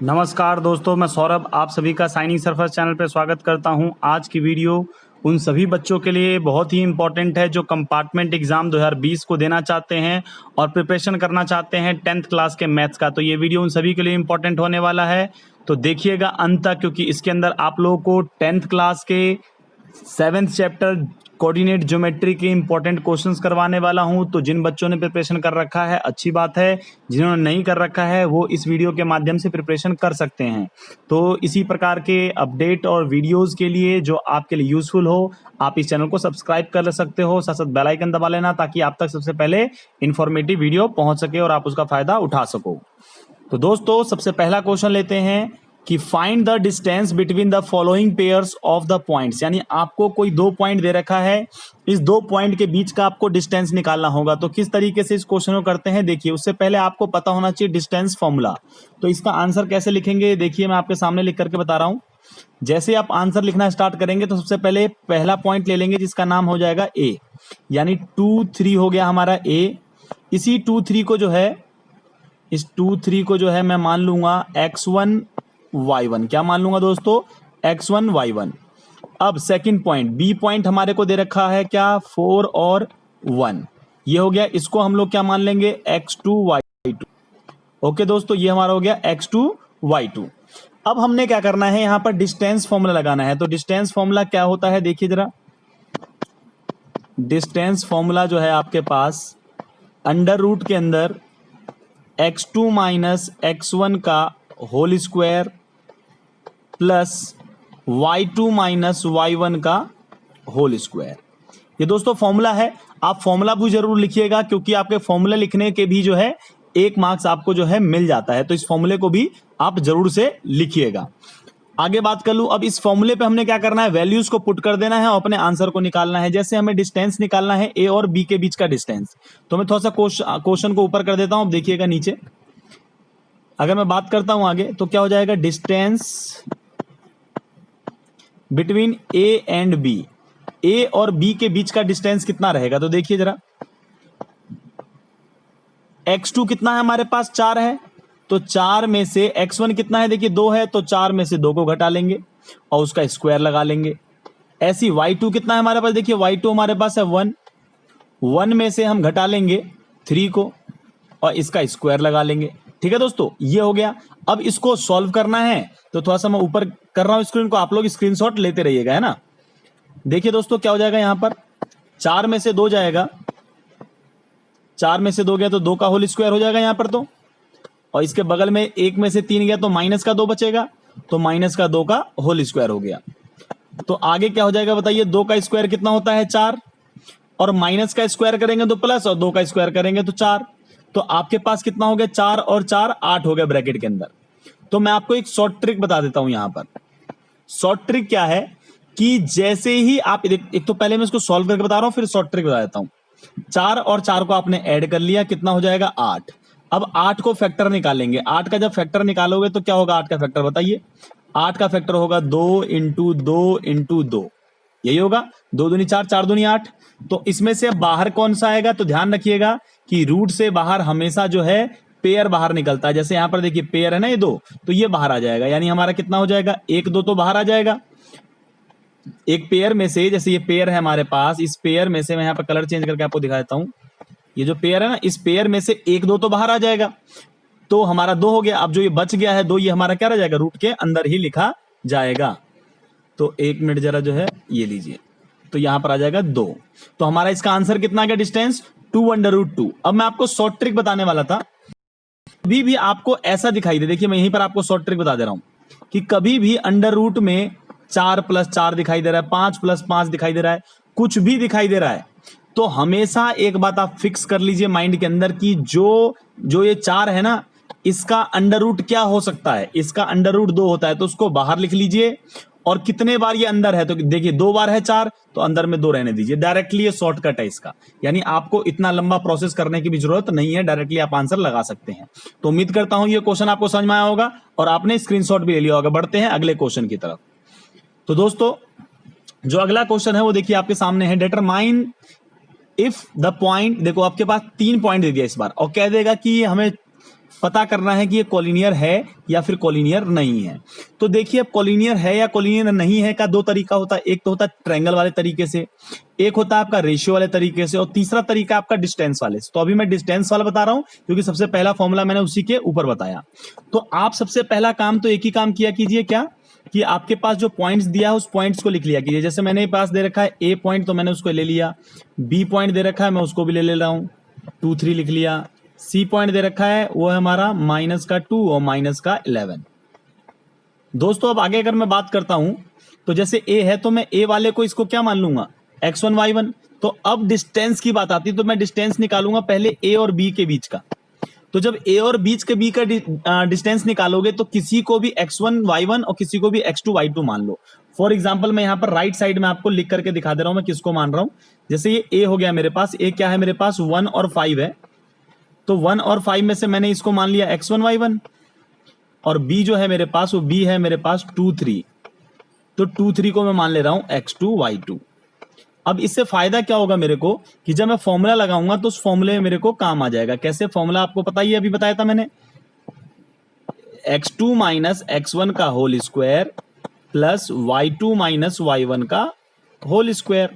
नमस्कार दोस्तों, मैं सौरभ आप सभी का साइनिंग सरफेस चैनल पर स्वागत करता हूं। आज की वीडियो उन सभी बच्चों के लिए बहुत ही इम्पोर्टेंट है जो कंपार्टमेंट एग्जाम 2020 को देना चाहते हैं और प्रिपरेशन करना चाहते हैं 10th क्लास के मैथ्स का। तो ये वीडियो उन सभी के लिए इम्पोर्टेंट होने वाला है, तो देखिएगा अंत तक, क्योंकि इसके अंदर आप लोगों को 10th क्लास के 7th चैप्टर कोऑर्डिनेट ज्योमेट्री के इंपॉर्टेंट क्वेश्चंस करवाने वाला हूं। तो जिन बच्चों ने प्रिपरेशन कर रखा है अच्छी बात है, जिन्होंने नहीं कर रखा है वो इस वीडियो के माध्यम से प्रिपरेशन कर सकते हैं। तो इसी प्रकार के अपडेट और वीडियोस के लिए जो आपके लिए यूजफुल हो, आप इस चैनल को सब्सक्राइब कर सकते हो, साथ साथ बेल आइकन दबा लेना ताकि आप तक सबसे पहले इंफॉर्मेटिव वीडियो पहुंच सके और आप उसका फायदा उठा सको। तो दोस्तों सबसे पहला क्वेश्चन लेते हैं कि find the distance between the following pairs of the points. यानी आपको कोई दो पॉइंट दे रखा है, इस दो पॉइंट के बीच का आपको डिस्टेंस निकालना होगा। तो किस तरीके से इस क्वेश्चन को करते हैं देखिए, उससे पहले आपको पता होना चाहिए डिस्टेंस फॉर्मूला। तो इसका आंसर कैसे लिखेंगे देखिए, मैं आपके सामने लिख करके बता रहा हूं। जैसे आप आंसर लिखना स्टार्ट करेंगे तो सबसे पहले पहला पॉइंट ले लेंगे जिसका नाम हो जाएगा ए, यानी 2 3 हो गया हमारा ए। इसी 2 3 को जो है, इस 2 3 को जो है मैं मान लूंगा x1 y1। क्या मान लूंगा दोस्तों? x1 y1। अब सेकंड पॉइंट बी पॉइंट हमारे को दे रखा है क्या, 4 और 1। ये हो गया, इसको हम लोग क्या मान लेंगे, x2 y2। ओके दोस्तों, ये हमारा हो गया x2 y2। अब हमने क्या करना है, यहां पर डिस्टेंस फॉर्मूला लगाना है। तो डिस्टेंस फॉर्मूला क्या होता है देखिए जरा। डिस्टेंस फॉर्मूला जो है आपके पास अंडर रूट के अंदर x2 माइनस x1 का whole square plus y2 minus y1 का होल स्क्वायर। ये दोस्तों फॉर्मूला है, आप फॉर्मूला भी जरूर लिखिएगा क्योंकि आपके फॉर्मूला लिखने के भी जो है 1 मार्क्स आपको जो है मिल जाता है। तो इस फॉर्मूले को भी आप जरूर से लिखिएगा। आगे बात कर लूं, अब इस फॉर्मूले पे हमने क्या करना है, वैल्यूज को पुट कर देना है और अपने आंसर को निकालना है। जैसे हमें डिस्टेंस निकालना है ए और बी के बीच का डिस्टेंस, तो मैं थोड़ा सा क्वेश्चन को ऊपर कर देता हूं। अब देखिएगा नीचे, अगर मैं बात करता हूं आगे तो क्या हो जाएगा, distance between A and B, A और बी के बीच का डिस्टेंस कितना रहेगा। तो देखिए जरा, x2 कितना है हमारे पास, 4 है। तो 4 में से x1 कितना है देखिए, 2 है। तो 4 में से 2 को घटा लेंगे और उसका स्क्वायर लगा लेंगे। ऐसी y2 कितना है हमारे पास देखिए, y2 हमारे पास है 1। 1 में से हम घटा लेंगे 3 को और इसका स्क्वायर लगा लेंगे। ठीक है दोस्तों, ये हो गया। अब इसको सॉल्व करना है तो थोड़ा सा मैं ऊपर कर रहा हूं स्क्रीन को, आप लोग स्क्रीनशॉट लेते रहिएगा, है ना। देखिए दोस्तों क्या हो जाएगा, यहां पर 4 में से 2 जाएगा, 4 में से 2 गया तो 2 का होल स्क्वायर हो जाएगा यहां पर। तो और इसके बगल में 1 में से 3 गया तो माइनस का 2 बचेगा, तो माइनस का 2 का होल स्क्वायर हो गया। तो आगे क्या हो जाएगा बताइए, 2 का स्क्वायर कितना होता है, 4, और माइनस का स्क्वायर करेंगे तो प्लस, और 2 का स्क्वायर करेंगे तो 4। तो आपके पास कितना हो गया, 4 और 4 8 हो गया ब्रैकेट के अंदर। तो मैं आपको एक शॉर्ट ट्रिक बता देता हूं यहां पर। शॉर्ट ट्रिक क्या है कि जैसे ही आप एक तो पहले मैं इसको सॉल्व करके बता रहा हूं, फिर शॉर्ट ट्रिक बता देता हूं। 4 और 4 को आपने ऐड कर लिया, कितना हो जाएगा, 8। अब 8 को फैक्टर निकालेंगे। 8 का जब फैक्टर निकालोगे तो क्या होगा, 8 का फैक्टर बताइए। 8 का फैक्टर होगा 2 इंटू 2 इंटू 2, यही होगा। 2 दूनी 4, 4 दूनी 8। तो इसमें से बाहर कौन सा आएगा, तो ध्यान रखिएगा कि रूट से बाहर हमेशा जो है पेयर बाहर निकलता है। जैसे यहां पर देखिए पेयर है ना, ये 2, तो ये बाहर आ जाएगा। यानी हमारा कितना हो जाएगा, 1 2 तो बाहर आ जाएगा। एक पेयर में से, जैसे ये पेयर है हमारे पास, इस पेयर में से मैं यहाँ पर कलर चेंज करके आपको दिखा देता हूं। ये जो पेयर है ना, इस पेयर में से 1 2 तो बाहर आ जाएगा, तो हमारा 2 हो गया। अब जो ये बच गया है 2, ये हमारा क्या रह जाएगा, रूट के अंदर ही लिखा जाएगा। तो 1 मिनट जरा जो है ये लीजिए, तो यहां पर आ जाएगा 2। तो हमारा इसका आंसर कितना आ गया, डिस्टेंस 2√2। अब मैं आपको शॉर्ट ट्रिक बताने वाला था। कभी भी आपको ऐसा दिखाई दे, देखिए मैं यहीं पर आपको शॉर्ट ट्रिक बता दे रहा हूं कि कभी भी अंडर रूट में 4 + 4 दिखाई दे रहा है, 5 + 5 दिखाई दे रहा है, कुछ भी दिखाई दे रहा है, तो हमेशा एक बात आप फिक्स कर लीजिए माइंड के अंदर कि जो ये 4 है ना, इसका अंडर रूट क्या हो सकता है, इसका अंडर रूट 2 होता है। तो उसको बाहर लिख लीजिए। और कितने बार ये अंदर है, तो देखिए 2 बार है 4, तो अंदर में 2 रहने दीजिए। डायरेक्टली ये शॉर्टकट है इसका, यानी आपको इतना लंबा प्रोसेस करने की भी जरूरत नहीं है, डायरेक्टली आप आंसर लगा सकते हैं। तो उम्मीद करता हूं ये क्वेश्चन आपको समझ में आया होगा और आपने स्क्रीनशॉट भी ले लिया होगा। बढ़ते हैं अगले क्वेश्चन की तरफ। तो दोस्तों जो अगला क्वेश्चन है वो देखिए आपके सामने है। डिटरमाइन इफ द पॉइंट, देखो आपके पास 3 पॉइंट दे दिया इस बार, और कह देगा कि हमें पता करना है कि ये कॉलिनियर है या फिर कॉलिनियर नहीं है। तो देखिए अब कॉलिनियर है या कॉलिनियर नहीं है का दो तरीका होता है, एक तो होता है ट्रायंगल वाले तरीके से, एक होता है आपका रेशियो वाले तरीके से, और तीसरा तरीका आपका डिस्टेंस वाले से। तो अभी मैं डिस्टेंस वाला बता रहा हूं क्योंकि सबसे पहला फॉर्मूला मैंने उसी के ऊपर बताया। तो आप सबसे पहला काम तो एक ही काम किया कीजिए, क्या कि आपके पास जो पॉइंट्स दिया है उस पॉइंट्स को लिख लिया कीजिए। जैसे मैंने पास दे रखा है ए पॉइंट तो मैंने उसको ले लिया, बी पॉइंट दे रखा है मैं उसको भी ले रहा हूं, 2 3 लिख लिया, सी पॉइंट दे रखा है वो है हमारा -2 और -11। दोस्तों अब आगे अगर मैं बात करता हूं तो जैसे ए है तो मैं ए वाले को इसको क्या मान लूंगा, x1 y1। तो अब डिस्टेंस की बात आती है तो मैं डिस्टेंस निकालूंगा पहले ए और बी के बीच का। तो जब ए और बीच के बी का डिस्टेंस निकालोगे तो किसी को भी x1 y1 और किसी को भी x2 y2 मान लो। फॉर एग्जाम्पल मैं यहाँ पर राइट साइड में आपको लिख करके दिखा दे रहा हूं मैं किसको मान रहा हूं। जैसे ये ए हो गया मेरे पास, ए क्या है मेरे पास 1 और 5 है, तो 1 और 5 में से मैंने इसको मान लिया x1 y1, और b जो है मेरे पास वो b है मेरे पास 2 3, तो 2 3 को मैं मान ले रहा हूं x2 y2। अब इससे फायदा क्या होगा मेरे को कि जब मैं फॉर्मूला लगाऊंगा तो उस फॉर्मूले में मेरे को काम आ जाएगा। कैसे फॉर्मूला आपको पता ही है, अभी बताया था मैंने, x2 माइनस x1 का whole square plus y2 minus y1 का होल स्क्वायर,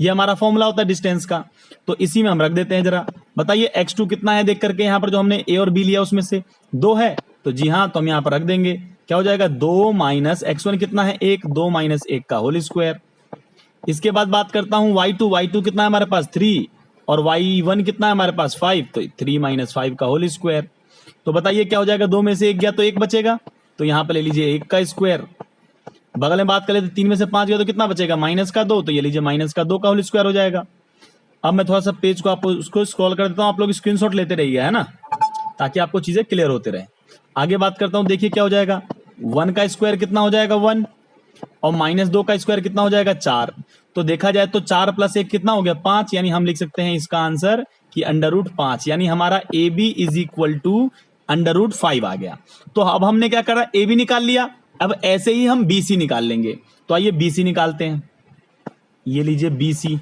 ये हमारा फॉर्मूला होता है डिस्टेंस का। तो इसी में हम रख देते हैं। जरा बताइए x2 कितना है देख करके, यहाँ पर जो हमने a और b लिया उसमें से 2 है, तो जी हाँ तो हम यहाँ पर रख देंगे। क्या हो जाएगा 2 माइनस x1 कितना है 1, 2 माइनस 1 का होल स्क्वायर। इसके बाद बात करता हूं y2 कितना है हमारे पास 3, और y1 कितना है हमारे पास 5, तो 3 माइनस 5 का होल स्क्वायर। तो बताइए क्या हो जाएगा, 2 में से 1 गया तो 1 बचेगा, तो यहां पे ले लीजिए 1 का स्क्वायर। बगल में बात कर लेते 3 में से 5 गया तो कितना बचेगा -2, तो ये लीजिए -2 का होल स्क्वायर हो जाएगा। अब मैं थोड़ा सा पेज को आपको उसको स्क्रॉल कर देता हूं, आप लोग स्क्रीनशॉट लेते रहिए है ना, ताकि आपको चीजें क्लियर होते रहे। आगे बात करता हूं, देखिए क्या हो जाएगा, 1 का स्क्वायर कितना हो जाएगा 1, और -2 का स्क्वायर कितना हो जाएगा 4। तो देखा जाए तो 4 + 1 कितना हो गया 5, यानी हम लिख सकते हैं इसका आंसर कि √5, यानी हमारा A B is equal to √5 आ गया। तो अब हमने क्या करा, ए बी निकाल लिया, अब ऐसे ही हम बी सी निकाल लेंगे। तो आइए बी सी निकालते हैं, ये लीजिए बी सी।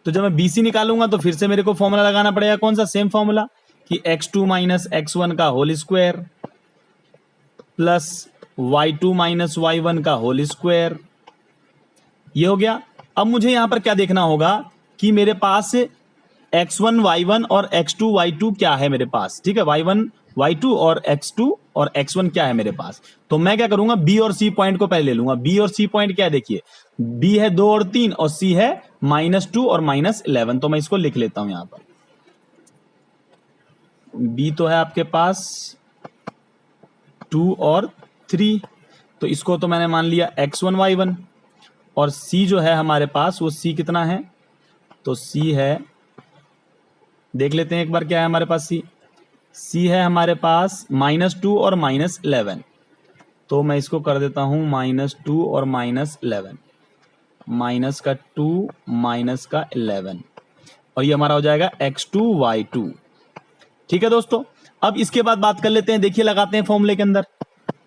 तो जब मैं बी सी निकालूंगा तो फिर से मेरे को फॉर्मूला लगाना पड़ेगा, कौन सा, सेम फॉर्मूला कि x2 माइनस x1 का whole square plus y2 minus y1 का होल स्क्वायर, ये हो गया। अब मुझे यहां पर क्या देखना होगा कि मेरे पास x1 y1 और x2 y2 क्या है मेरे पास, ठीक है, y1 y2 और x2 और x1 क्या है मेरे पास। तो मैं क्या करूंगा, b और c पॉइंट को पहले ले लूंगा। b और c पॉइंट क्या है देखिए, b है 2 और 3 और c है -2 और -11, तो मैं इसको लिख लेता हूं यहां पर। b तो है आपके पास 2 और 3, तो इसको तो मैंने मान लिया x1 y1, और c जो है हमारे पास वो c कितना है, तो c है, देख लेते हैं एक बार क्या है हमारे पास c है हमारे पास -2 और -11, तो मैं इसको कर देता हूं -2 और -11, -2 -11, और ये हमारा हो जाएगा x2 y2। ठीक है दोस्तों, अब इसके बाद बात कर लेते हैं, देखिए लगाते हैं फॉर्मूले के अंदर।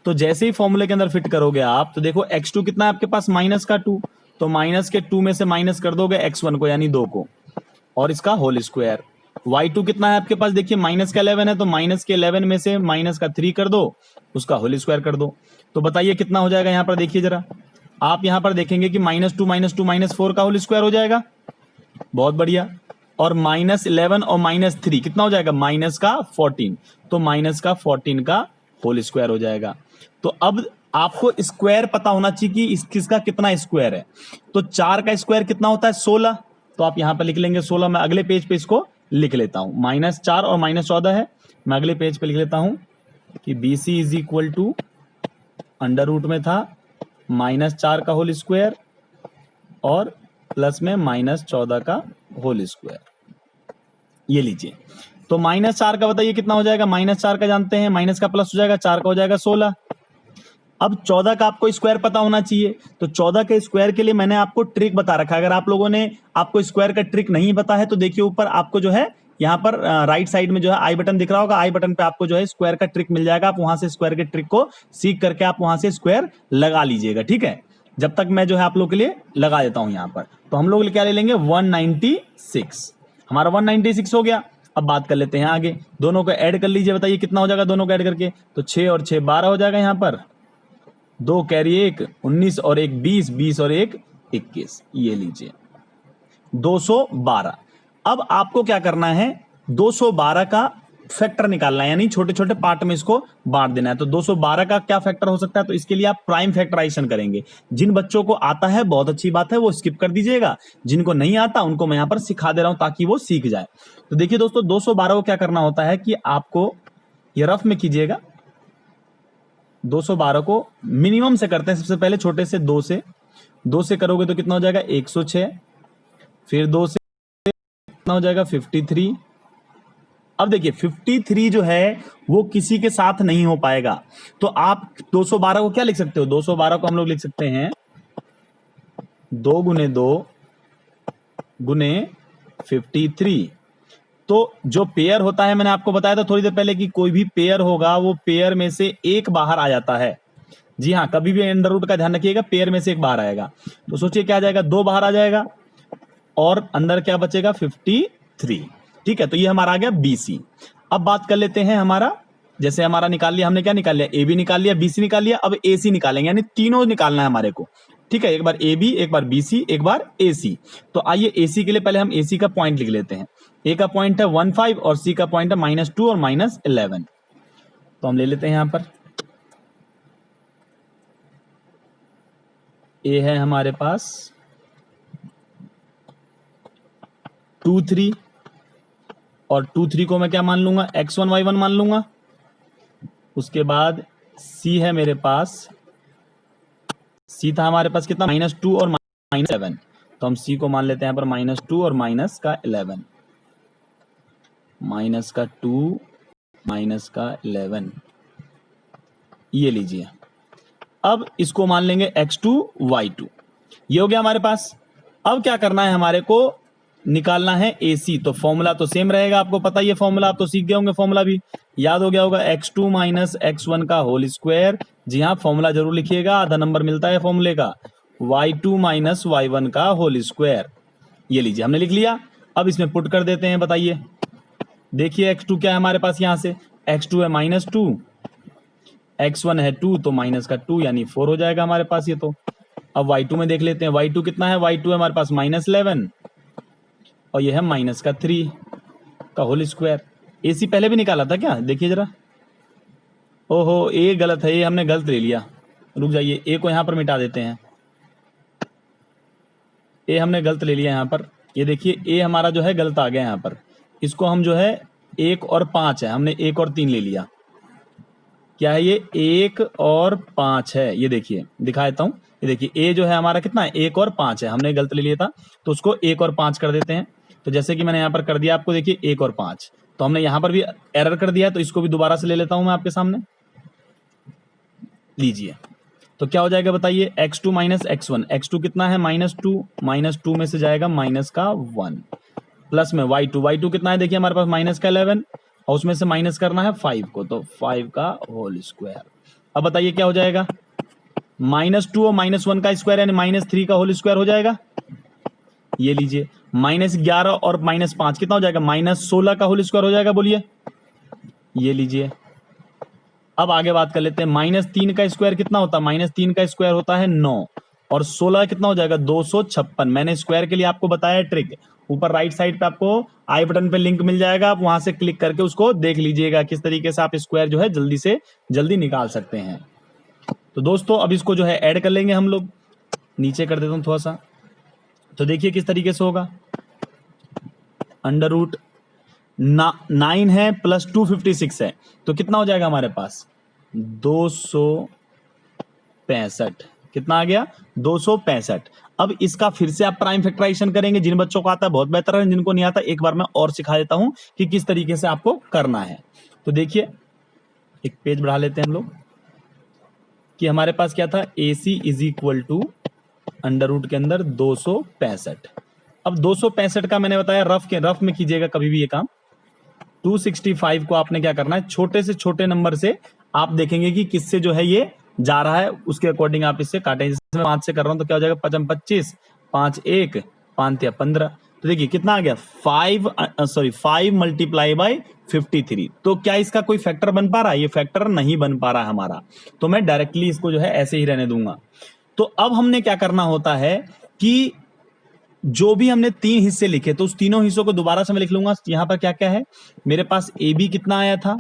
तो जैसे ही फॉर्मूले के अंदर फिट करोगे आप तो देखो x2 कितना है आपके पास -2, तो -2 में से माइनस कर दोगे x1 को यानी 2 को, और इसका होल स्क्वायर। y2 कितना है आपके पास, देखिए -11 है, तो -11 में से -3 कर दो, उसका होल स्क्वायर कर दो। तो बताइए कितना हो जाएगा, यहां पर देखिए जरा, आप यहां पर देखेंगे कि -2 -4 का होल स्क्वायर हो जाएगा, बहुत बढ़िया। और -11 और -3 कितना हो जाएगा, -14, तो -14 का होल स्क्वायर हो जाएगा। तो अब आपको स्क्वायर पता होना चाहिए कि किसका कितना स्क्वायर है। तो 4 का स्क्वायर कितना होता है 16, तो आप यहां पर लिख लेंगे 16। मैं अगले पेज पे इसको लिख लेता हूं, -4 और -14 है, मैं अगले पेज पे लिख लेता हूं कि B C is equal to under root में था -4 का होल स्क्वायर और प्लस में -14 का होल स्क्वायर, ये लीजिए। तो -4 का बताइए कितना हो जाएगा, -4 का जानते हैं, माइनस का प्लस हो जाएगा, 4 का हो जाएगा 16। अब 14 का आपको स्क्वायर पता होना चाहिए, तो 14 के स्क्वायर के लिए मैंने आपको ट्रिक बता रखा है। अगर आप लोगों ने आपको स्क्वायर का ट्रिक नहीं पता है तो देखिए ऊपर आपको जो है यहाँ पर राइट साइड में जो है आई बटन दिख रहा होगा, आई बटन पे आपको जो है स्क्वायर का ट्रिक मिल जाएगा। आप वहां से स्क्वायर के ट्रिक को सीख करके आप वहां से स्क्वायर लगा लीजिएगा, ठीक है। जब तक मैं जो है आप लोग के लिए लगा देता हूं यहाँ पर, तो हम लोग क्या ले लेंगे 196, हमारा 196 हो गया। अब बात कर लेते हैं आगे, दोनों को ऐड कर लीजिए, बताइए कितना हो जाएगा दोनों को ऐड करके, तो 6 और 6 12 हो जाएगा, यहाँ पर 2 कैरी 1 19 और 1 20, 20 और 1 21, ये लीजिए 212। अब आपको क्या करना है, 212 का फैक्टर निकालना है, यानी छोटे छोटे पार्ट में इसको बांट देना है। तो 212 का क्या फैक्टर हो सकता है, तो इसके लिए आप प्राइम फैक्टराइजेशन करेंगे। जिन बच्चों को आता है बहुत अच्छी बात है, वो स्किप कर दीजिएगा, जिनको नहीं आता उनको मैं यहां पर सिखा दे रहा हूं ताकि वो सीख जाए। तो देखिए दोस्तों, 212 को क्या करना होता है कि आपको ये रफ में कीजिएगा, 212 को मिनिमम से करते हैं, सबसे पहले छोटे से 2 से करोगे तो कितना हो जाएगा 106, फिर 2 से कितना हो जाएगा 53। अब देखिए 53 जो है वो किसी के साथ नहीं हो पाएगा, तो आप 212 को क्या लिख सकते हो, 212 को हम लोग लिख सकते हैं 2 गुने 2 गुने 53। तो जो पेयर होता है, मैंने आपको बताया था थोड़ी देर पहले कि कोई भी पेयर होगा वो पेयर में से एक बाहर आ जाता है। जी हाँ, कभी भी अंडर रूट का ध्यान रखिएगा, पेयर में से एक बाहर आएगा। तो सोचिए क्या आ जाएगा, 2 बाहर आ जाएगा और अंदर क्या बचेगा 53। ठीक है, तो ये हमारा आ गया BC। अब बात कर लेते हैं हमारा, जैसे हमारा निकाल लिया हमने, क्या निकाल लिया, AB निकाल लिया, BC निकाल लिया, अब AC निकालेंगे, यानी तीनों निकालना है हमारे को। ठीक है, एक बार AB, एक बार BC, एक बार AC। तो आइए AC के लिए पहले हम AC का पॉइंट लिख लेते हैं। A का पॉइंट है 15 और C का पॉइंट है -2 और -11। तो हम ले लेते हैं यहां पर, A है हमारे पास 2 3, और 2 3 को मैं क्या मान लूंगा, x1 y1 मान लूंगा। उसके बाद C है मेरे पास, C था हमारे पास कितना, -2 और -11। तो हम C को मान लेते हैं यहाँ पर -2 और -11, -2 -11, ये लीजिए। अब इसको मान लेंगे x2 y2, ये हो गया हमारे पास। अब क्या करना है, हमारे को निकालना है AC। तो फॉर्मूला तो सेम रहेगा, आपको पता ही है फॉर्मूला, आप तो सीख गए होंगे, फॉर्मूला भी याद हो गया होगा, x2 -x1 का होल स्क्वायर। जी हाँ, फॉर्मूला जरूर लिखिएगा, आधा नंबर मिलता है फॉर्मूले का, y2 -y1 का होल स्क्वायर। ये लीजिए, हमने लिख लिया। अब इसमें पुट कर देते हैं, बताइए, देखिए x2 क्या है हमारे पास, यहां से x2 है -2, x1 है 2, तो माइनस का 2 यानी 4 हो जाएगा हमारे पास ये। तो अब y2 में देख लेते हैं, y2 कितना है, y2 है हमारे पास -11 और ये है -3 का होल स्क्वायर। AC पहले भी निकाला था क्या, देखिए जरा, ओहो A गलत है, ये हमने गलत ले लिया, रुक जाइए, A को यहां पर मिटा देते हैं, A हमने गलत ले लिया यहाँ पर। ये देखिए A हमारा जो है गलत आ गया यहाँ पर, इसको हम जो है 1 और 5 है, हमने 1 और 3 ले लिया। क्या है ये, 1 और 5 है, ये देखिए दिखा देता हूँ। ये देखिए A जो है हमारा कितना है, 1 और 5 है, हमने गलत ले लिया था, तो उसको 1 और 5 कर देते हैं। तो जैसे कि मैंने यहाँ पर कर दिया आपको, देखिए 1 और 5, तो हमने यहाँ पर भी एरर कर दिया है, तो इसको भी दोबारा से ले लेता हूँ मैं आपके सामने, लीजिए। तो क्या हो जाएगा बताइए, x2 -x1, x2 कितना है -2 में से जाएगा -1 प्लस में y2 कितना है, देखिए हमारे पास -11 और उसमें से माइनस करना है 5 को, तो 5 का होल स्क्वायर। अब बताइए क्या हो जाएगा, -2 और -1 का स्क्वायर यानी -3 का होल स्क्वायर हो जाएगा। ये लीजिए, -11 और -5 कितना हो जाएगा, -16 का होल स्क्वायर हो जाएगा, बोलिए। ये लीजिए। अब आगे बात कर लेते हैं, -3 का स्क्वायर कितना होता है, -3 का स्क्वायर होता है 9 और 16 कितना हो जाएगा 256। मैंने स्क्वायर के लिए आपको बताया ट्रिक, ऊपर राइट साइड पे आपको आई बटन पे लिंक मिल जाएगा, आप वहां से क्लिक करके उसको देख लीजिएगा किस तरीके से आप स्क्वायर जो है जल्दी से जल्दी निकाल सकते हैं। तो दोस्तों अब इसको जो है ऐड कर लेंगे हम लोग, नीचे कर देता हूं थोड़ा सा, तो देखिए किस तरीके से होगा, √9 है प्लस 256 है, तो कितना हो जाएगा हमारे पास 265। कितना आ गया 265। अब इसका फिर से आप प्राइम फैक्टराइजेशन करेंगे, जिन बच्चों को आता है बहुत बेहतर है, जिनको नहीं आता एक बार मैं और सिखा देता हूं कि किस तरीके से आपको करना है। तो देखिए एक पेज बढ़ा लेते हैं हम लोग, कि हमारे पास क्या था, AC इज इक्वल टू √ के अंदर 265। अब 265 का मैंने बताया रफ में कीजिएगा कभी भी ये काम। 265 को आपने क्या करना है, छोटे से छोटे नंबर से आप देखेंगे कि किससे जो है ये जा रहा है, उसके अकॉर्डिंग आप इससे काटें। जैसे मैं 5 से कर रहा हूं तो क्या हो जाएगा, 5 25, 5 1, 5 या 15। तो देखिए कितना आ गया 5 मल्टीप्लाई बाई 53। तो क्या इसका कोई फैक्टर बन पा रहा है? ये फैक्टर नहीं बन पा रहा है हमारा, तो मैं डायरेक्टली इसको जो है ऐसे ही रहने दूंगा। तो अब हमने क्या करना होता है कि जो भी हमने 3 हिस्से लिखे तो उस तीनों हिस्सों को दोबारा से मैं लिख लूंगा। यहां पर क्या क्या है मेरे पास, ए बी कितना आया था,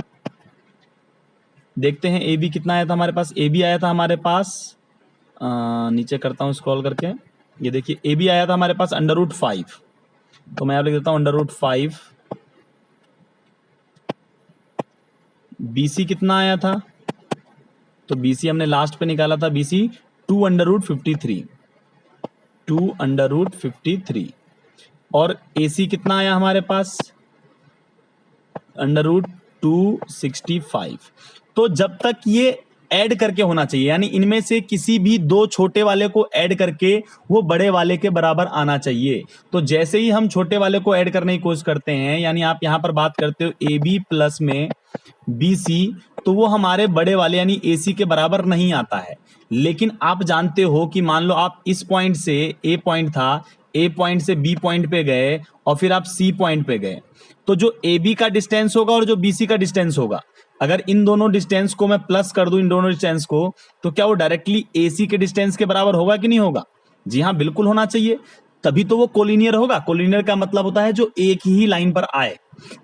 देखते हैं ए बी कितना आया था हमारे पास। ए बी आया था हमारे पास, नीचे करता हूं स्क्रॉल करके, ये देखिए ए बी आया था हमारे पास √5। तो मैं यहां लिख देता हूं √5। BC कितना आया था, तो BC हमने लास्ट पे निकाला था, BC 2√53, 2√53। और AC कितना आया हमारे पास, √265। तो जब तक ये ऐड करके होना चाहिए, यानी इनमें से किसी भी दो छोटे वाले को ऐड करके वो बड़े वाले के बराबर आना चाहिए। तो जैसे ही हम छोटे वाले को ऐड करने की कोशिश करते हैं, यानी आप यहां पर बात करते हो AB प्लस में BC, तो वो हमारे बड़े वाले यानी AC के बराबर नहीं आता है। लेकिन आप जानते हो कि मान लो आप इस पॉइंट से, A पॉइंट था, A पॉइंट से B पॉइंट पे गए और फिर आप C पॉइंट पे गए, तो जो AB का डिस्टेंस होगा और जो BC का डिस्टेंस होगा, अगर इन दोनों डिस्टेंस को मैं प्लस कर दूं, इन दोनों डिस्टेंस को, तो क्या वो डायरेक्टली AC के डिस्टेंस के बराबर होगा कि नहीं होगा? जी हाँ, बिल्कुल होना चाहिए, तभी तो वो कोलिनियर होगा। कोलिनियर का मतलब होता है जो एक ही लाइन पर आए।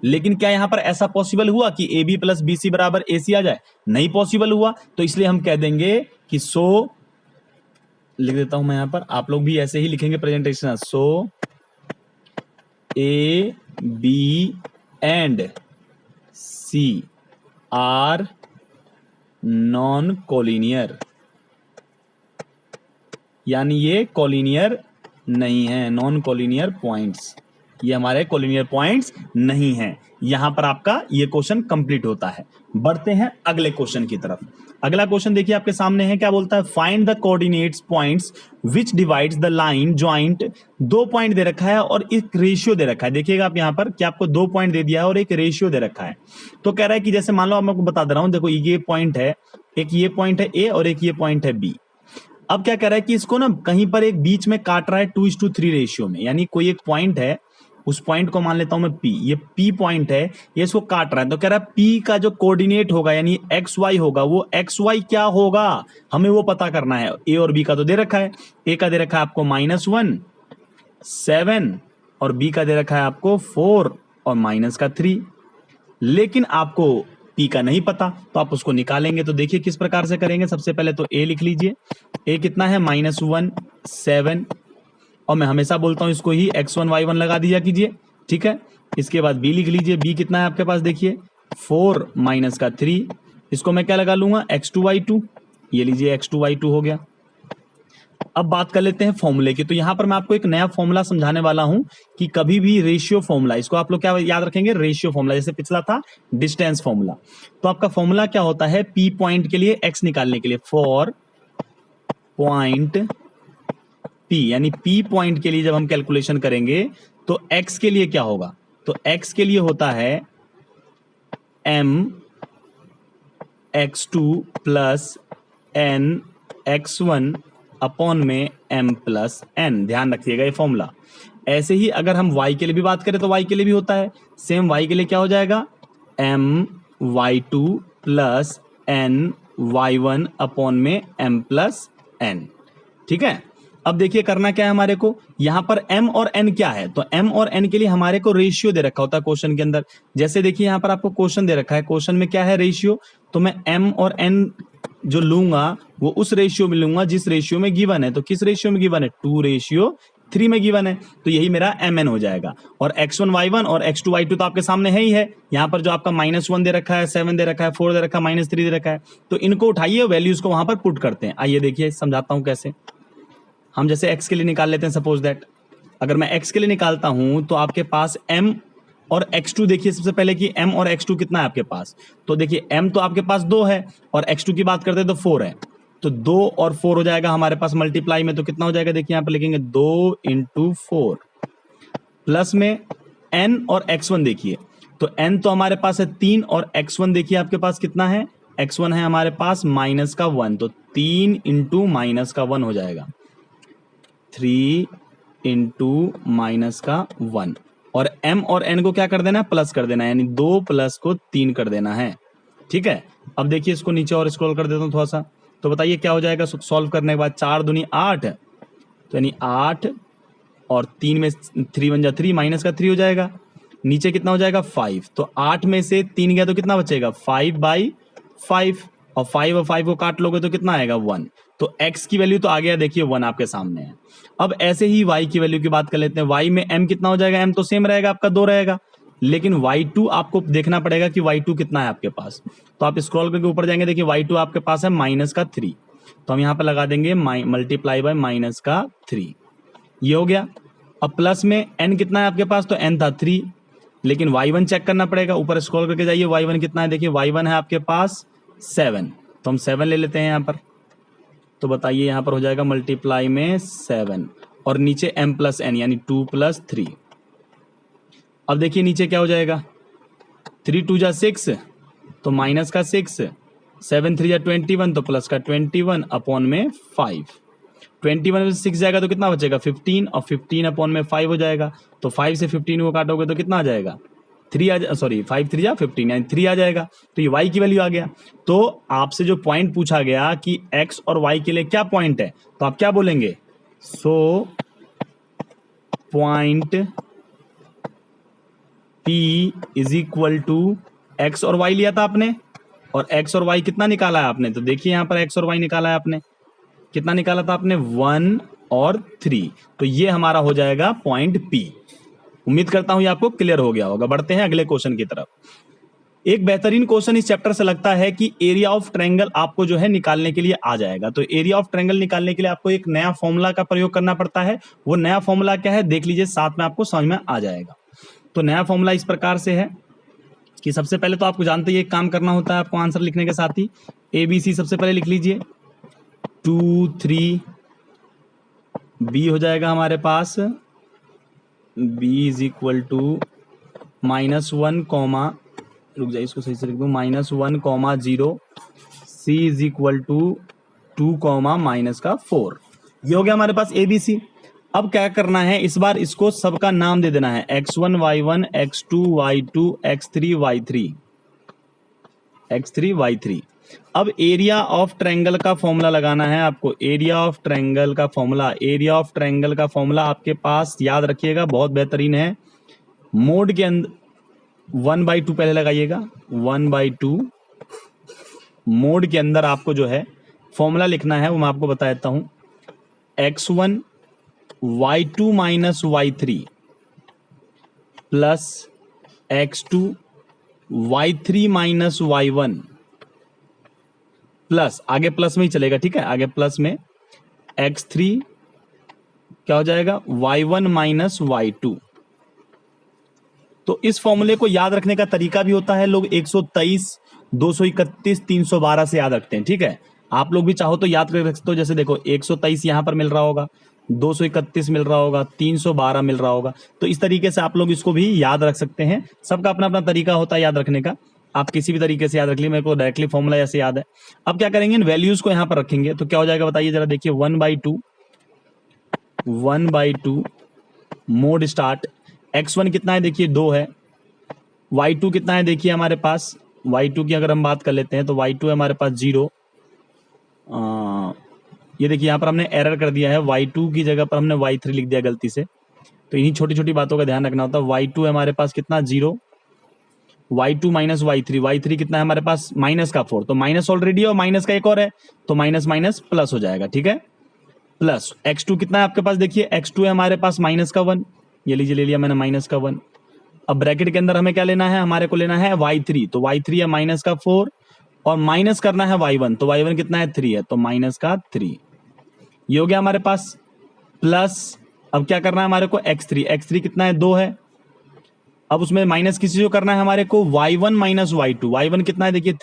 लेकिन क्या यहां पर ऐसा पॉसिबल हुआ कि AB प्लस BC बराबर AC आ जाए? नहीं पॉसिबल हुआ। तो इसलिए हम कह देंगे कि सो, लिख देता हूं मैं यहां पर, आप लोग भी ऐसे ही लिखेंगे presentation, so AB and C are non collinear, यानी ये कोलिनियर नहीं है, नॉन कोलिनियर पॉइंट्स, ये हमारे कोलिनियर पॉइंट्स नहीं हैं। यहां पर आपका ये क्वेश्चन कंप्लीट होता है। बढ़ते हैं अगले क्वेश्चन की तरफ। अगला क्वेश्चन देखिए आपके सामने है, क्या बोलता है, find the coordinates points which divides the line joint. 2 point दे रखा है और एक रेशियो दे रखा है। देखिएगा आप यहां पर कि आपको 2 पॉइंट दे दिया है और एक रेशियो दे रखा है। तो कह रहा है कि जैसे मान लो, मैं आपको बता दे रहा हूं, देखो ये पॉइंट है, एक ये पॉइंट है A और एक ये पॉइंट है B। अब क्या कह रहा है कि इसको ना कहीं पर एक बीच में काट रहा है 2:3 रेशियो में, यानी कोई एक पॉइंट है, उस पॉइंट को मान लेता हूं मैं P, ये P पॉइंट है, ये इसको काट रहा है। तो कह रहा है P का जो कोऑर्डिनेट होगा यानी XY होगा, वो XY क्या होगा, हमें वो पता करना है। A और B का तो दे रखा है, A का दे रखा है आपको -1, 7 और B का दे रखा है आपको 4 और -3। लेकिन आपको P का नहीं पता, तो आप उसको निकालेंगे। तो देखिए किस प्रकार से करेंगे। सबसे पहले तो A लिख लीजिए, A कितना है, -1, 7, और मैं हमेशा बोलता हूं इसको ही x1 y1 लगा दिया कीजिए, ठीक है। इसके बाद B लिख लीजिए, B कितना है आपके पास, देखिए 4 -3, इसको मैं क्या लगा लूंगा, x2 y2, ये लीजिए x2 y2 हो गया। अब बात कर लेते हैं फॉर्मूले की। तो यहां पर मैं आपको एक नया फॉर्मूला समझाने वाला हूं कि कभी भी रेशियो फॉर्मूला, इसको आप लोग क्या याद रखेंगे, रेशियो फॉर्मूला, जैसे पिछला था डिस्टेंस फॉर्मूला। तो आपका फॉर्मूला क्या होता है, P पॉइंट के लिए x निकालने के लिए, फॉर पॉइंट P, यानी P पॉइंट के लिए जब हम कैलकुलेशन करेंगे तो x के लिए क्या होगा, तो x के लिए होता है m x2 plus n x1 upon में m प्लस n। ध्यान रखिएगा ये फॉर्मूला। ऐसे ही अगर हम y के लिए भी बात करें तो y के लिए भी होता है सेम। y के लिए क्या हो जाएगा, m y2 plus n y1 upon में m प्लस n, ठीक है। अब देखिए करना क्या है हमारे को, यहां पर m और n क्या है, तो m और n के लिए हमारे को रेशियो दे रखा होता है क्वेश्चन के अंदर। जैसे देखिए यहां पर आपको क्वेश्चन दे रखा है, क्वेश्चन में क्या है, रेशियो, तो मैं m और n जो लूंगा वो उस रेशियो में लूंगा जिस रेशियो में गिवन है। तो किस रेशियो में गिवन है, 2:3 में गिवन है, तो यही मेरा mn हो जाएगा। और x1 y1 और x2 y2 तो आपके सामने है ही है। यहां पर जो आपका -1 दे रखा है, 7 दे रखा है, 4 दे रखा है, -3 दे रखा है, तो इनको उठाइए, वैल्यूज को वहां पर पुट करते हैं। आइए देखिए समझाता हूं कैसे। हम जैसे x के लिए निकाल लेते हैं, सपोज दैट अगर मैं x के लिए निकालता हूं तो आपके पास m और x2, देखिए सबसे पहले कि m और x2 कितना है आपके पास, तो देखिए m तो आपके पास 2 है और x2 की बात करते हैं तो 4 है, तो 2 और 4 हो जाएगा हमारे पास मल्टीप्लाई में, तो कितना हो जाएगा, देखिए यहां पर लिखेंगे 2 × 4 प्लस में n और x1, देखिए तो n तो हमारे पास है 3 और x1 देखिए आपके पास कितना है, x1 है हमारे पास -1, तो 3 × -1 हो जाएगा, 3 इंटू माइनस का 1 और m और n को क्या कर देना है, प्लस कर देना है, यानी 2 प्लस को 3 कर देना है। ठीक है, अब देखिए इसको नीचे और स्क्रॉल कर देता हूँ थोड़ा सा, तो बताइए क्या हो जाएगा सॉल्व करने के बाद। 4 दूनी 8, तो यानी 8 और 3 में 3 बन जा 3, माइनस का 3 हो जाएगा। नीचे कितना हो जाएगा 5, तो 8 में से 3 गया तो कितना बचेगा 5/5, और 5 और 5 को काट लोगे तो कितना आएगा 1। तो x की वैल्यू तो आ गया, देखिए 1 आपके सामने है। अब ऐसे ही y की वैल्यू की बात कर लेते हैं। y में m कितना हो जाएगा, m तो सेम रहेगा आपका 2 रहेगा, लेकिन y2 आपको देखना पड़ेगा कि y2 कितना है आपके पास। तो आप स्क्रॉल करके ऊपर जाएंगे, देखिए y2 आपके पास है माइनस का 3, तो हम यहाँ पे लगा देंगे मल्टीप्लाई बाय माइनस का 3, ये हो गया। अब प्लस में n कितना है आपके पास, तो n था 3, लेकिन y1 चेक करना पड़ेगा, ऊपर स्क्रॉल करके जाइए, y1 कितना है, देखिए y1 है आपके पास 7, तो हम 7 ले लेते हैं यहाँ पर। तो बताइए यहाँ पर हो जाएगा मल्टीप्लाई में 7 और नीचे m प्लस n यानी 2 प्लस 3। अब देखिए नीचे क्या हो जाएगा, 3 2 जा 6, तो माइनस का 6, 7 3 जा 21, तो प्लस का 21 अपॉन में 5। 21 में से 6 जाएगा तो कितना बचेगा 15, और 15 अपॉन में 5 हो जाएगा, तो 5 से 15 को काटोगे तो कितना आ जाएगा 3 5 3 जा 15 यानी 3 आ जाएगा। तो ये y की वैल्यू आ गया। तो आपसे जो पॉइंट पूछा गया कि x और y के लिए क्या पॉइंट है, तो आप क्या बोलेंगे, so point P is equal to x और y लिया था आपने, और x और y कितना निकाला है आपने, तो देखिए यहाँ पर x और y निकाला है आपने, कितना निकाला था आपने 1 और 3, तो ये हमारा हो जाएगा पॉइंट P। उम्मीद करता हूं ये आपको क्लियर हो गया होगा। बढ़ते हैं अगले क्वेश्चन की तरफ। एक बेहतरीन क्वेश्चन इस चैप्टर से लगता है कि एरिया ऑफ ट्रायंगल आपको जो है निकालने के लिए आ जाएगा। तो एरिया ऑफ ट्रायंगल निकालने के लिए आपको एक नया फॉर्मूला का प्रयोग करना पड़ता है। वो नया फॉर्मूला क्या है देख लीजिए, साथ में आपको समझ में आ जाएगा। तो नया फॉर्मूला इस प्रकार से है कि सबसे पहले तो आपको जानते ही एक काम करना होता है आपको आंसर लिखने के साथ ही, ABC सबसे पहले लिख लीजिए, 2 3 B हो जाएगा हमारे पास, B is equal to -1 comma, रुक जाइए इसको सही से लिख दूं, -1 comma 0, C is equal to 2 comma minus का 4। ये हो गया हमारे पास ABC। अब क्या करना है, इस बार इसको सबका नाम दे देना है, x1 y1 x2 y2 x3 y3 x3 y3। अब एरिया ऑफ ट्रायंगल का फॉर्मूला लगाना है आपको। एरिया ऑफ ट्रायंगल का फॉर्मूला, एरिया ऑफ ट्रायंगल का फॉर्मूला आपके पास याद रखिएगा, बहुत बेहतरीन है। मोड के अंदर 1/2 पहले लगाइएगा, 1/2 मोड के अंदर आपको जो है फॉर्मूला लिखना है, वो मैं आपको बता देता हूं, x1 y2 minus y3 plus x2 y3 minus y1 plus, आगे प्लस में ही चलेगा, ठीक है, आगे प्लस में x3 क्या हो जाएगा y1 माइनस y2। तो इस फॉर्मूले को याद रखने का तरीका भी होता है, लोग 123 231 312 से याद रखते हैं, ठीक है। आप लोग भी चाहो तो याद कर सकते हो, जैसे देखो 123 यहां पर मिल रहा होगा, 231 मिल रहा होगा, 312 मिल रहा होगा, तो इस तरीके से आप लोग इसको भी याद रख सकते हैं। सबका अपना अपना तरीका होता है याद रखने का, आप किसी भी तरीके से याद रख लीजिए, मेरे को डायरेक्टली फॉर्मूला ऐसे याद है। अब क्या करेंगे, इन वैल्यूज को यहां पर रखेंगे, तो क्या हो जाएगा बताइए जरा, देखिए 1/2 मोड स्टार्ट, x1 कितना है देखिए 2 है, y2 कितना है देखिए हमारे पास, y2 की अगर हम बात कर लेते हैं तो y2 है हमारे पास 0। ये देखिए यहाँ पर हमने एरर कर दिया है, y2 की जगह पर हमने y3 लिख दिया गलती से, तो इन्हीं छोटी छोटी बातों का ध्यान रखना होता है। y2 है हमारे पास कितना 0, y2 माइनस y3 कितना है हमारे पास माइनस का 4, तो माइनस ऑलरेडी है और माइनस का एक और है, तो माइनस माइनस प्लस हो जाएगा, ठीक है। प्लस x2 कितना है आपके पास, देखिए x2 है हमारे पास माइनस का 1, ये लीजिए ले लिया मैंने माइनस का 1। अब ब्रैकेट के अंदर हमें क्या लेना है, हमारे को लेना है y3, तो y3 है माइनस का 4 और माइनस करना है y1, तो y1 कितना है 3 है, तो माइनस का 3। ये हो गया हमारे पास। प्लस अब क्या करना है हमारे को x3 कितना है 2 है, अब उसमें माइनस किसी को करना है हमारे को y1 माइनस y2, y1 कितना है देखिए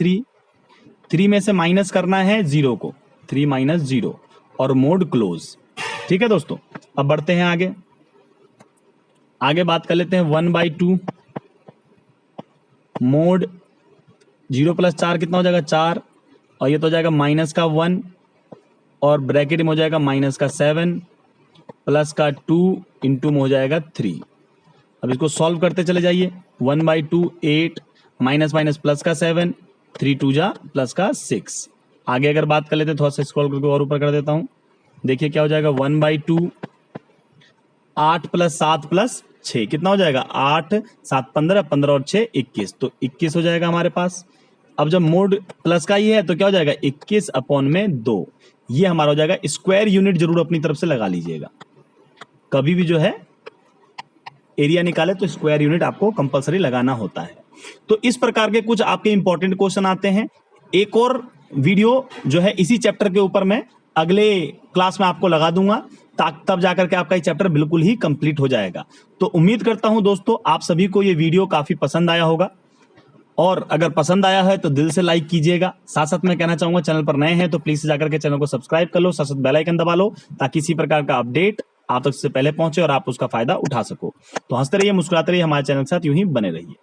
3 में से माइनस करना है 0 को, 3 माइनस 0 और मोड क्लोज, ठीक है दोस्तों। अब बढ़ते हैं आगे बात कर लेते हैं 1/2 मोड 0 प्लस 4 कितना हो जाएगा 4, और ये तो हो जाएगा माइनस का 1 और ब्रैकेट में हो जाएगा माइनस का 7 प्लस का 2 इंटू में हो जाएगा 3। अब इसको सॉल्व करते चले जाइए। 1/2 8 माइनस माइनस प्लस का 7 3 2 जा प्लस का 6। आगे अगर बात कर लेते थोड़ा सा स्क्रॉल करके और ऊपर कर देता हूं। देखिए क्या हो जाएगा 1/2 8 प्लस 7 प्लस 6 कितना हो जाएगा 8 7 15 15 और 6 21 तो 21 हो जाएगा हमारे पास। अब जब मोड प्लस का ही है तो क्या हो जाएगा 21 अपॉन में 2 ये हमारा हो जाएगा। स्क्वायर यूनिट जरूर अपनी तरफ से लगा लीजिएगा। कभी भी जो है एरिया निकाले तो स्क्वायर यूनिट आपको कंपलसरी लगाना होता है। तो इस प्रकार के कुछ आपके इंपॉर्टेंट क्वेश्चन आते हैं। एक और वीडियो जो है इसी चैप्टर के ऊपर मैं अगले क्लास में आपको लगा दूंगा तब जाकर के आपका ये चैप्टर बिल्कुल ही कंप्लीट हो जाएगा। तो उम्मीद करता हूं दोस्तों आप सभी को ये वीडियो काफी पसंद आया होगा, और अगर पसंद आया है तो दिल से लाइक कीजिएगा। साथ साथ मैं कहना चाहूंगा चैनल पर नए हैं तो प्लीज जाकर के चैनल को सब्सक्राइब कर लो, साथ साथ बेल आइकन दबा लो ताकि इसी प्रकार का अपडेट आप तक से पहले पहुंचे और आप उसका फायदा उठा सको। तो हंसते रहिए, मुस्कुराते रहिए, हमारे चैनल के साथ यूं ही बने रहिए।